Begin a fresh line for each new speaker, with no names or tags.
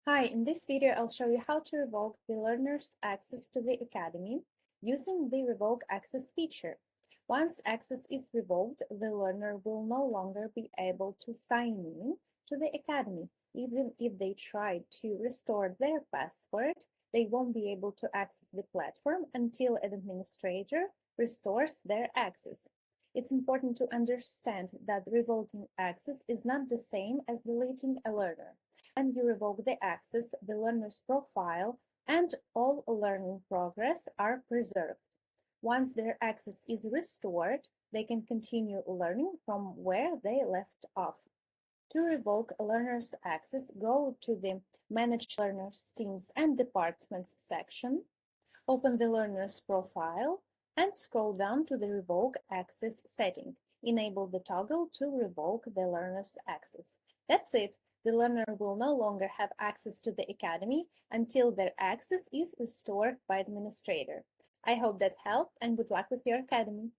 Hi, in this video I'll show you how to revoke the learner's access to the Academy using the Revoke Access feature. Once access is revoked, the learner will no longer be able to sign in to the Academy. Even if they try to restore their password, they won't be able to access the platform until an administrator restores their access. It's important to understand that revoking access is not the same as deleting a learner. And you revoke the access, the learner's profile, and all learning progress are preserved. Once their access is restored, they can continue learning from where they left off. To revoke a learner's access, go to the Manage Learners, Teams, and Departments section, open the learner's profile, and scroll down to the Revoke Access setting. Enable the toggle to revoke the learner's access. That's it. The learner will no longer have access to the Academy until their access is restored by the administrator. I hope that helped, and good luck with your Academy.